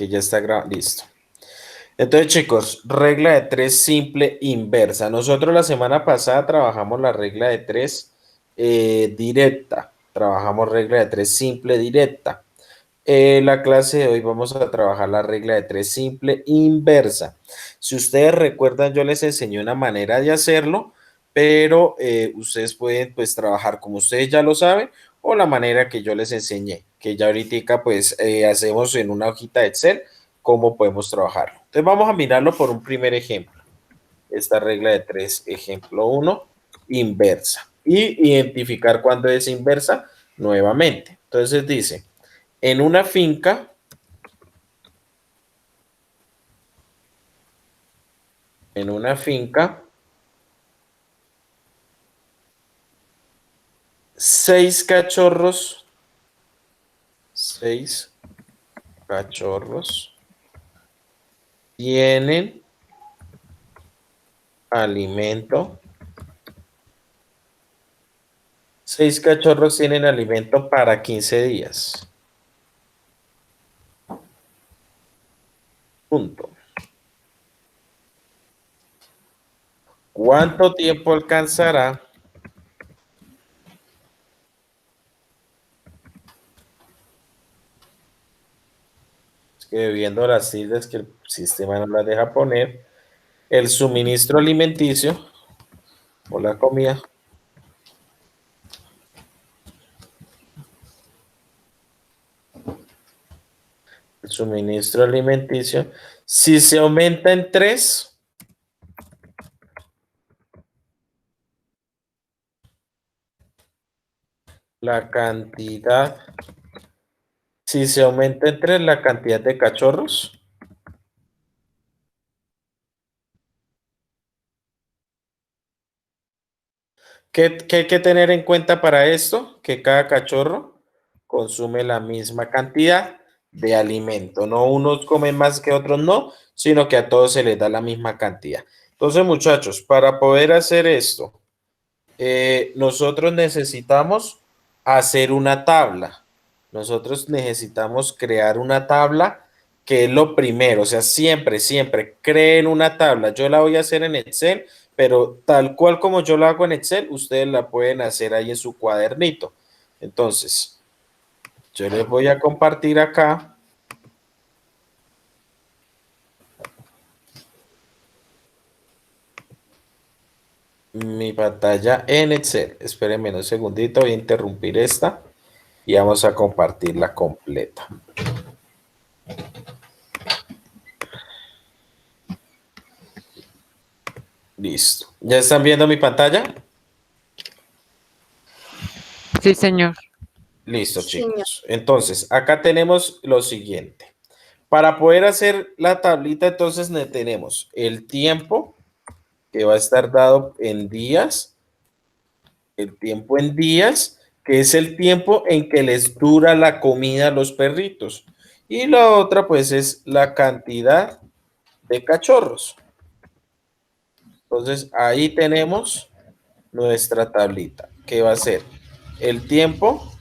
que ya está grabado, listo. Entonces, chicos, regla de tres simple inversa. Nosotros la semana pasada trabajamos la regla de tres directa. Trabajamos regla de tres simple directa. En la clase de hoy vamos a trabajar la regla de tres simple inversa. Si ustedes recuerdan, yo les enseñé una manera de hacerlo, pero ustedes pueden pues trabajar como ustedes ya lo saben o la manera que yo les enseñé, que ya ahorita pues hacemos en una hojita de Excel cómo podemos trabajarlo. Entonces vamos a mirarlo por un primer ejemplo. Esta regla de tres, ejemplo uno, inversa. Y identificar cuándo es inversa nuevamente. Entonces dice, en una finca, en una finca, seis cachorros tienen alimento. Seis cachorros tienen alimento para 15 días. Punto. ¿Cuánto tiempo alcanzará? Es que viendo las tildes que el sistema no las deja poner, el suministro alimenticio o la comida. El suministro alimenticio. Si se aumenta en 3, la cantidad. Si se aumenta en 3, la cantidad de cachorros. ¿Qué hay que tener en cuenta para esto? Que cada cachorro consume la misma cantidad de alimento. No unos comen más que otros no, sino que a todos se les da la misma cantidad. Entonces, muchachos, para poder hacer esto, nosotros necesitamos hacer una tabla. Nosotros necesitamos crear una tabla, que es lo primero. O sea, siempre creen una tabla. Yo la voy a hacer en Excel, pero tal cual como yo la hago en Excel, ustedes la pueden hacer ahí en su cuadernito. Entonces, yo les voy a compartir acá mi pantalla en Excel. Espérenme un segundito, voy a interrumpir esta y vamos a compartirla completa. Listo. ¿Ya están viendo mi pantalla? Sí, señor. Listo, Sí, señor. chicos. Entonces, acá tenemos lo siguiente. Para poder hacer la tablita, entonces tenemos el tiempo, que va a estar dado en días, el tiempo en días, que es el tiempo en que les dura la comida a los perritos. Y la otra, pues, es la cantidad de cachorros. Entonces, ahí tenemos nuestra tablita, que va a ser el tiempo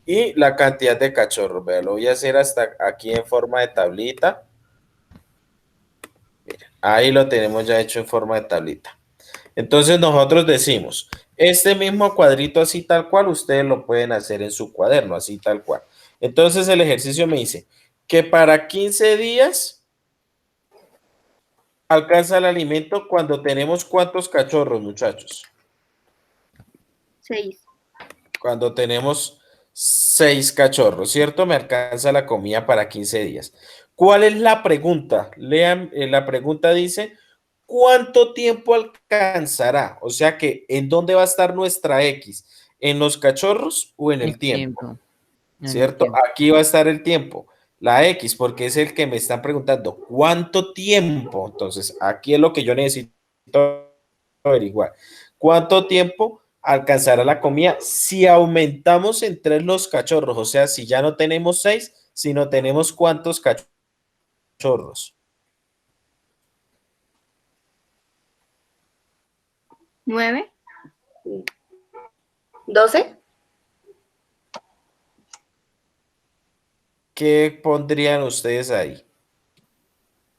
y la cantidad de cachorros. Vea, lo voy a hacer hasta aquí en forma de tablita. Mira, ahí lo tenemos ya hecho en forma de tablita. Entonces nosotros decimos, este mismo cuadrito así tal cual, ustedes lo pueden hacer en su cuaderno, así tal cual. Entonces el ejercicio me dice que para 15 días alcanza el alimento cuando tenemos ¿cuántos cachorros, muchachos? 6. Cuando tenemos 6 cachorros, ¿cierto? Me alcanza la comida para 15 días. ¿Cuál es la pregunta? Lean, la pregunta dice, ¿cuánto tiempo alcanzará? O sea que, ¿en dónde va a estar nuestra X? ¿En los cachorros o en El el tiempo? tiempo. En el ¿Cierto? tiempo. Aquí va a estar el tiempo. La X, porque es el que me están preguntando, ¿cuánto tiempo? Entonces, aquí es lo que yo necesito averiguar. ¿Cuánto tiempo alcanzará la comida si aumentamos en 3 los cachorros? O sea, si ya no tenemos 6, sino tenemos ¿cuántos cachorros? 9. 12. ¿qué pondrían ustedes ahí?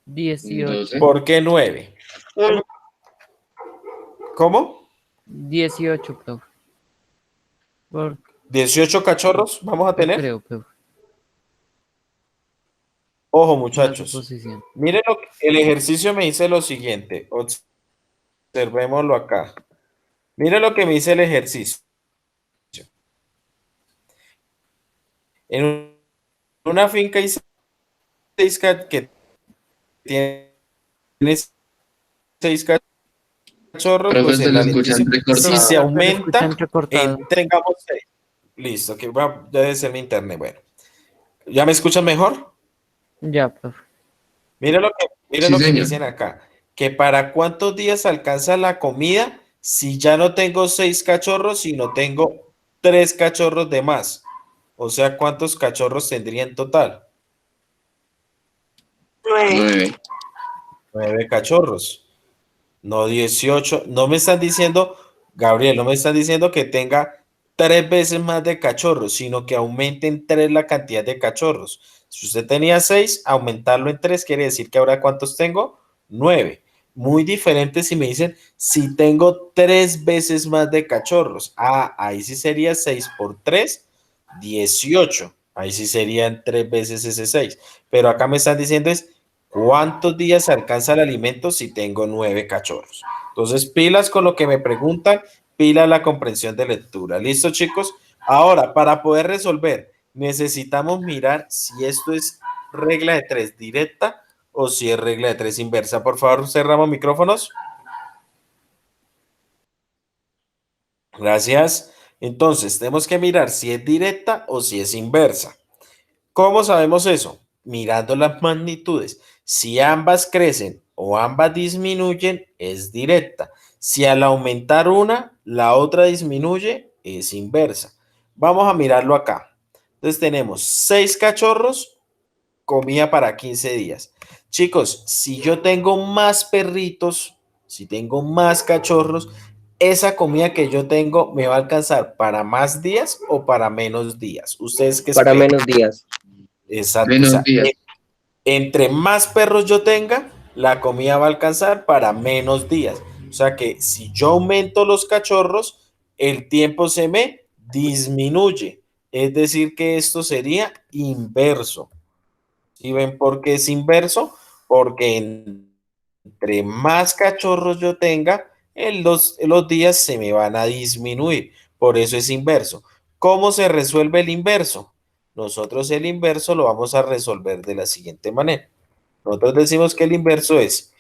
18. 12. ¿Por qué 9? ¿Cómo? 18, profe. Por, 18 cachorros vamos a yo tener. creo, profe. Ojo, Una muchachos. suposición. Miren el ejercicio me dice lo siguiente. Observémoslo acá. Miren lo que me dice el ejercicio. En una finca hay que tiene 6 cachorros, pues Profe, se en lo la escuchan alimentación, si se recortado. Profe, lo escuchan aumenta, recortado. tengamos 6. Listo, que debe ser mi internet. Bueno, ¿ya me escuchan mejor? Ya, profe. Miren Sí, lo que me señor. dicen acá. Que para cuántos días alcanza la comida si ya no tengo 6 cachorros, sino tengo 3 cachorros de más. O sea, ¿cuántos cachorros tendría en total? 9. 9 cachorros. No 18. No me están diciendo, Gabriel, no me están diciendo que tenga 3 veces más de cachorros, sino que aumente en 3 la cantidad de cachorros. Si usted tenía 6, aumentarlo en 3 quiere decir que ahora ¿cuántos tengo? 9. Muy diferente si me dicen, si tengo 3 veces más de cachorros. Ah, ahí sí sería 6 por 3, 18. Ahí sí serían 3 veces ese 6. Pero acá me están diciendo es, ¿cuántos días alcanza el alimento si tengo 9 cachorros? Entonces, pilas con lo que me preguntan, pila la comprensión de lectura. ¿Listo, chicos? Ahora, para poder resolver, necesitamos mirar si esto es regla de 3 directa o si es regla de 3 inversa. Por favor, cerramos micrófonos. Gracias. Entonces, tenemos que mirar si es directa o si es inversa. ¿Cómo sabemos eso? Mirando las magnitudes. Si ambas crecen o ambas disminuyen, es directa. Si al aumentar una, la otra disminuye, es inversa. Vamos a mirarlo acá. Entonces tenemos 6 cachorros, comida para 15 días. Chicos, si yo tengo más perritos, si tengo más cachorros, esa comida que yo tengo me va a alcanzar para más días o para menos días. ¿Ustedes qué Para esperan? menos días. Exacto, o Menos sea, días. entre más perros yo tenga, la comida va a alcanzar para menos días. O sea que si yo aumento los cachorros, el tiempo se me disminuye. Es decir, que esto sería inverso. ¿Sí ven por qué es inverso? Porque entre más cachorros yo tenga, los días se me van a disminuir. Por eso es inverso. ¿Cómo se resuelve el inverso? Nosotros el inverso lo vamos a resolver de la siguiente manera. Nosotros decimos que el inverso es,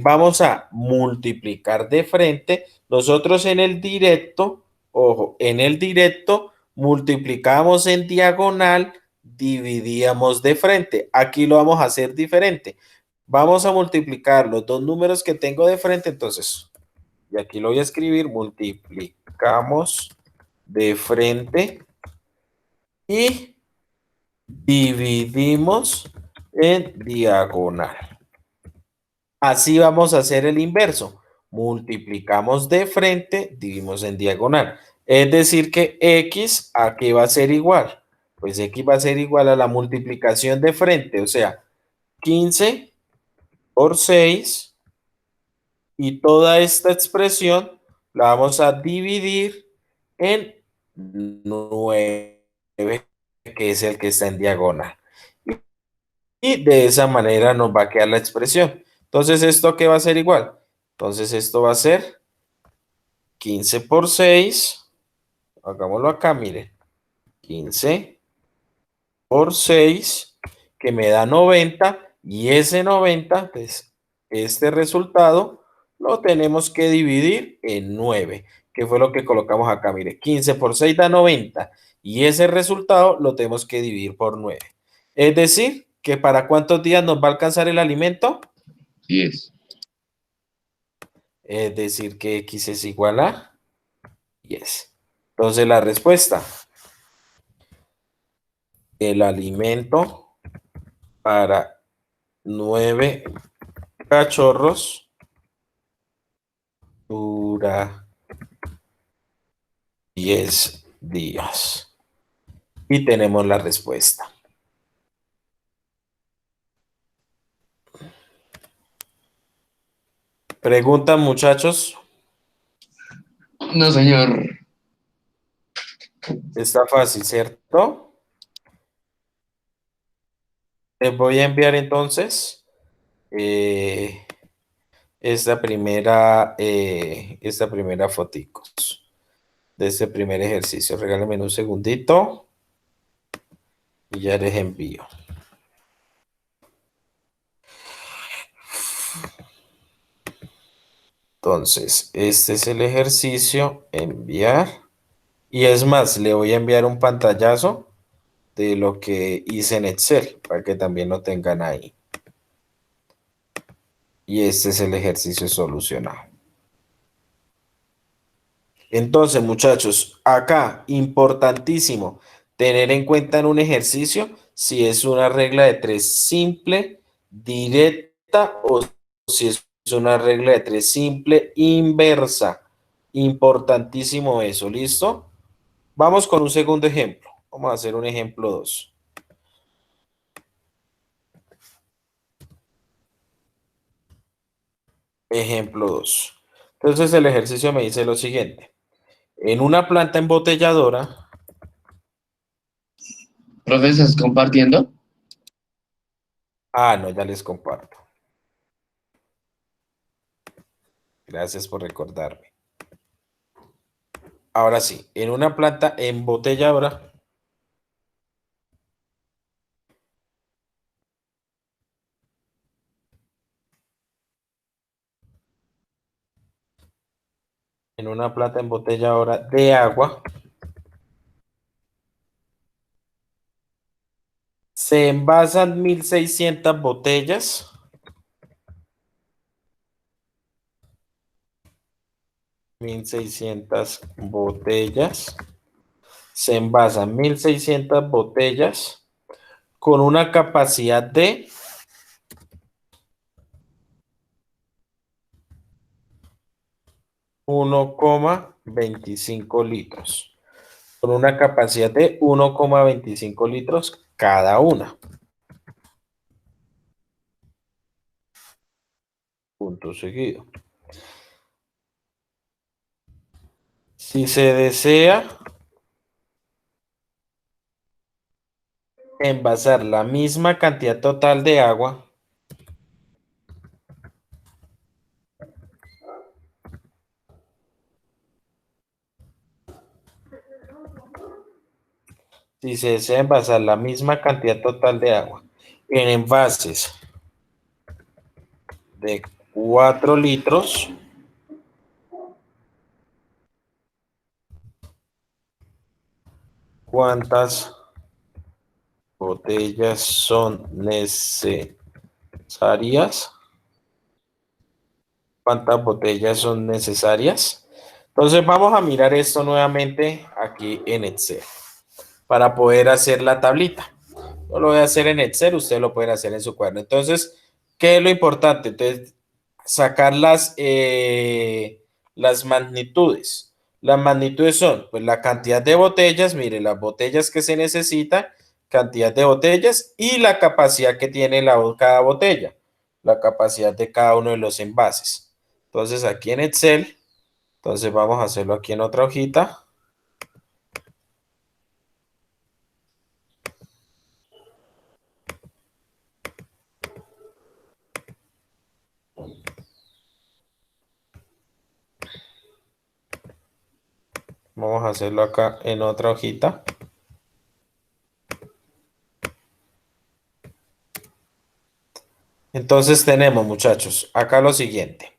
vamos a multiplicar de frente. Nosotros en el directo, ojo, en el directo multiplicamos en diagonal, dividíamos de frente. Aquí lo vamos a hacer diferente. Vamos a multiplicar los dos números que tengo de frente, entonces, y aquí lo voy a escribir, multiplicamos de frente y dividimos en diagonal. Así vamos a hacer el inverso. Multiplicamos de frente, dividimos en diagonal. Es decir que x aquí va a ser igual. Pues x va a ser igual a la multiplicación de frente, o sea, 15 por 6 y toda esta expresión la vamos a dividir en 9, que es el que está en diagonal. Y de esa manera nos va a quedar la expresión. Entonces, ¿esto qué va a ser igual? Entonces, esto va a ser 15 por 6. Hagámoslo acá, miren. 15 por 6, que me da 90. Y ese 90, pues, este resultado lo tenemos que dividir en 9, que fue lo que colocamos acá. Mire, 15 por 6 da 90. Y ese resultado lo tenemos que dividir por 9. Es decir, que ¿para cuántos días nos va a alcanzar el alimento? 10. Es decir, que x es igual a 10. Entonces la respuesta, el alimento para 9 cachorros dura 10 días. Y tenemos la respuesta. ¿Preguntan, muchachos? No, señor. Está fácil, ¿cierto? Les voy a enviar entonces eh, esta primera foticos de este primer ejercicio. Regálenme un segundito y ya les envío. Entonces, este es el ejercicio, enviar. Y es más, le voy a enviar un pantallazo de lo que hice en Excel para que también lo tengan ahí. Y este es el ejercicio solucionado. Entonces, muchachos, acá, importantísimo, tener en cuenta en un ejercicio si es una regla de tres simple, directa o si es una regla de tres simple, inversa. Importantísimo eso, ¿listo? Vamos con un segundo ejemplo. Vamos a hacer un ejemplo 2. Ejemplo 2. Entonces el ejercicio me dice lo siguiente. En una planta embotelladora, Profe, ¿estás compartiendo? no, ya les comparto. Gracias por recordarme. Ahora sí, en una planta embotelladora, en una planta embotelladora de agua, se envasan 1600 botellas. 1600 botellas. Se envasan 1600 botellas con una capacidad de 1,25 litros. Con una capacidad de 1,25 litros cada una. Punto seguido. Si se desea envasar la misma cantidad total de agua, si se desea envasar la misma cantidad total de agua en envases de 4 litros, ¿cuántas botellas son necesarias? ¿Cuántas botellas son necesarias? Entonces vamos a mirar esto nuevamente aquí en Excel para poder hacer la tablita. Yo lo voy a hacer en Excel, usted lo puede hacer en su cuaderno. Entonces, ¿qué es lo importante? Entonces, sacar las magnitudes. Las magnitudes son, pues, la cantidad de botellas, mire, las botellas que se necesita, cantidad de botellas y la capacidad que tiene cada botella, la capacidad de cada uno de los envases. Entonces, aquí en Excel, entonces vamos a hacerlo aquí en otra hojita. Vamos a hacerlo acá en otra hojita. Entonces tenemos, muchachos, acá lo siguiente.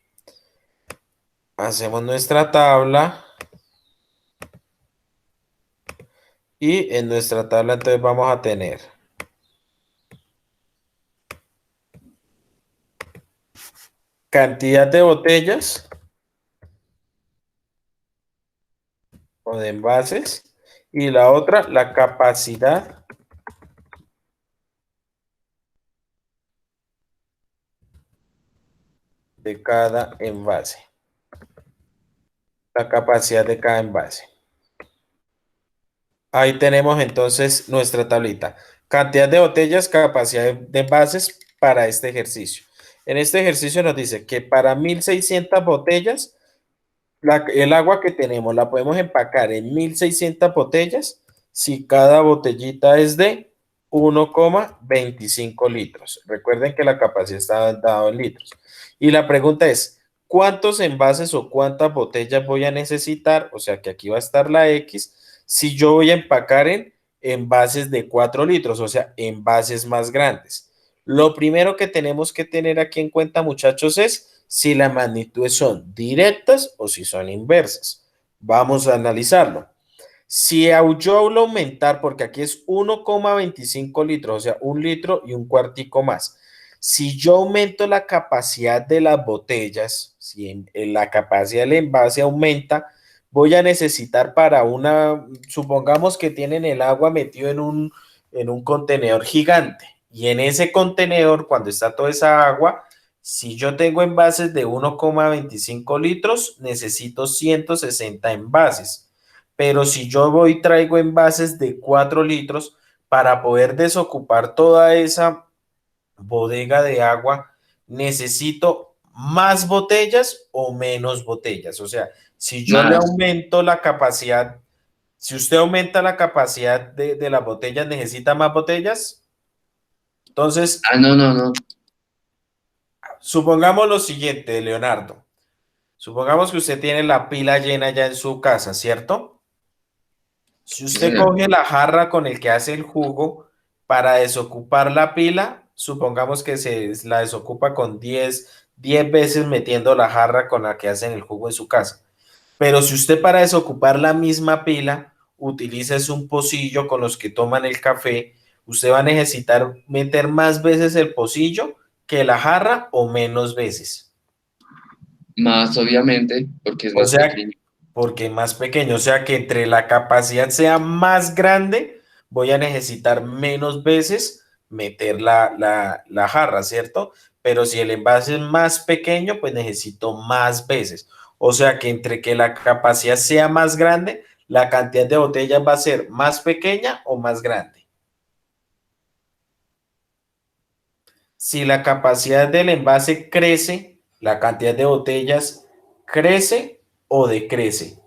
Hacemos nuestra tabla y en nuestra tabla entonces vamos a tener cantidad de botellas o de envases y la otra, la capacidad de cada envase. La capacidad de cada envase. Ahí tenemos entonces nuestra tablita. Cantidad de botellas, capacidad de envases para este ejercicio. En este ejercicio nos dice que para 1600 botellas, el agua que tenemos la podemos empacar en 1600 botellas si cada botellita es de 1,25 litros. Recuerden que la capacidad está dada en litros. Y la pregunta es, ¿cuántos envases o cuántas botellas voy a necesitar? O sea que aquí va a estar la X si yo voy a empacar en envases de 4 litros, o sea, envases más grandes. Lo primero que tenemos que tener aquí en cuenta, muchachos, es si las magnitudes son directas o si son inversas. Vamos a analizarlo. Si yo lo aumentar, porque aquí es 1,25 litros, o sea, un litro y un cuartico más. Si yo aumento la capacidad de las botellas, si en la capacidad del envase aumenta, voy a necesitar para una, supongamos que tienen el agua metido en un contenedor gigante. Y en ese contenedor, cuando está toda esa agua, si yo tengo envases de 1,25 litros, necesito 160 envases. Pero si yo voy y traigo envases de 4 litros para poder desocupar toda esa bodega de agua, necesito más botellas o menos botellas. O sea, si yo le Más. aumento la capacidad, si usted aumenta la capacidad de las botellas, ¿necesita más botellas? Entonces, Ah, no, no, no. supongamos lo siguiente, Leonardo. Supongamos que usted tiene la pila llena ya en su casa, ¿cierto? Si Sí, usted señor. coge la jarra con el que hace el jugo para desocupar la pila, supongamos que se la desocupa con 10 veces metiendo la jarra con la que hacen el jugo en su casa. Pero si usted para desocupar la misma pila utiliza un pocillo con los que toman el café, usted va a necesitar meter más veces el pocillo que la jarra o menos veces. Más, obviamente, porque es O más sea, pequeño. porque es más pequeño, o sea que entre la capacidad sea más grande, voy a necesitar menos veces meter la jarra, ¿cierto? Pero si el envase es más pequeño, pues necesito más veces. O sea que entre que la capacidad sea más grande, la cantidad de botellas va a ser más pequeña o más grande. Si la capacidad del envase crece, la cantidad de botellas crece o decrece.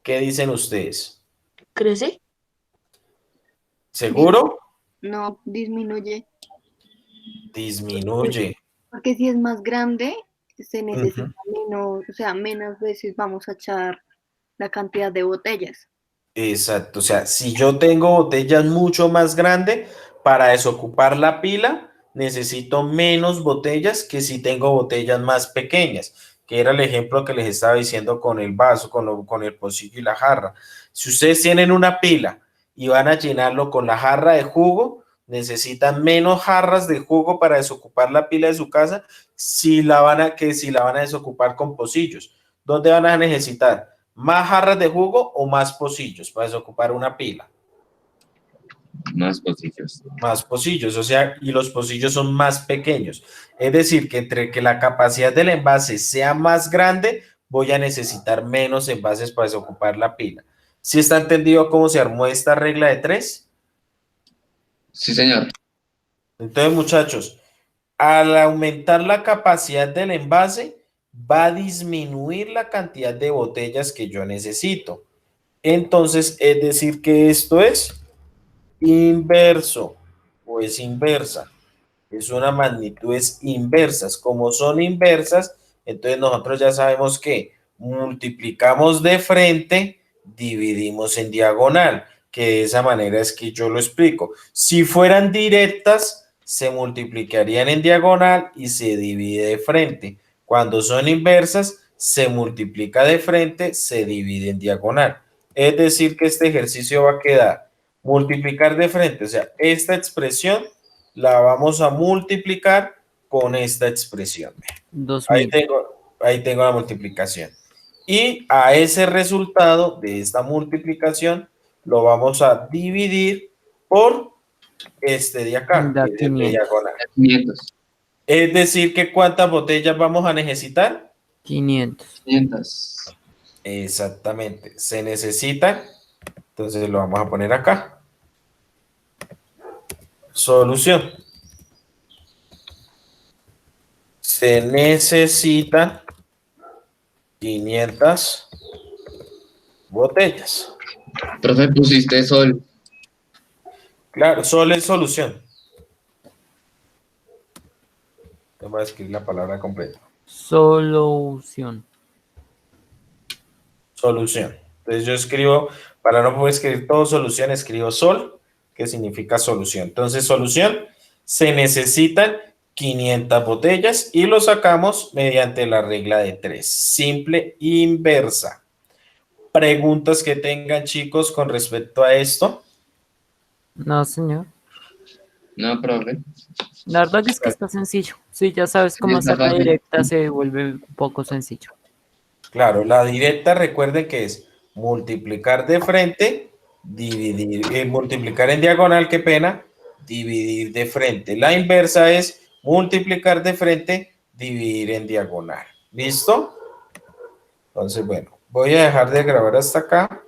¿Qué dicen ustedes? ¿Crece? Dis- ¿Seguro? no, disminuye. Disminuye. Porque si es más grande, se Ujú. necesita menos, o sea, menos veces vamos a echar la cantidad de botellas. Exacto. O sea, si yo tengo botellas mucho más grandes, para desocupar la pila, necesito menos botellas que si tengo botellas más pequeñas, que era el ejemplo que les estaba diciendo con el vaso, con el pocillo y la jarra. Si ustedes tienen una pila y van a llenarlo con la jarra de jugo, necesitan menos jarras de jugo para desocupar la pila de su casa que si la van a desocupar con pocillos. ¿Dónde van a necesitar? ¿Más jarras de jugo o más pocillos para desocupar una pila? Más pocillos. Más pocillos, o sea, y los pocillos son más pequeños. Es decir, que entre que la capacidad del envase sea más grande, voy a necesitar menos envases para desocupar la pila. ¿Sí está entendido cómo se armó esta regla de 3? Sí, señor. Entonces, muchachos, al aumentar la capacidad del envase, va a disminuir la cantidad de botellas que yo necesito. Entonces, es decir que esto es inverso o es inversa. Es una magnitudes inversas. Como son inversas, entonces nosotros ya sabemos que multiplicamos de frente, dividimos en diagonal, que de esa manera es que yo lo explico. Si fueran directas, se multiplicarían en diagonal y se divide de frente. Cuando son inversas, se multiplica de frente, se divide en diagonal. Es decir, que este ejercicio va a quedar multiplicar de frente, o sea, esta expresión la vamos a multiplicar con esta expresión. Ahí 2000. tengo, ahí tengo la multiplicación. Y a ese resultado de esta multiplicación lo vamos a dividir por este de acá, Da que es el de 500. diagonal. 500. Es decir, que ¿cuántas botellas vamos a necesitar? 500. 500. Exactamente, se necesitan, entonces lo vamos a poner acá. Solución. Se necesitan 500 botellas. Profe, pusiste sol. Claro, solo es solución. Voy a escribir la palabra completa. Solución. Solución. Entonces yo escribo, para no poder escribir todo solución, escribo sol, que significa solución. Entonces, solución, se necesitan 500 botellas y lo sacamos mediante la regla de 3. Simple inversa. ¿Preguntas que tengan, chicos, con respecto a esto? No, señor. No, profe. La verdad es que está sencillo. Si ya sabes Sí, cómo está hacer la fácil. directa, se vuelve un poco sencillo. Claro, la directa, recuerden que es multiplicar de frente, dividir, multiplicar en diagonal, qué pena, dividir de frente. La inversa es multiplicar de frente, dividir en diagonal. ¿Listo? Entonces, bueno, voy a dejar de grabar hasta acá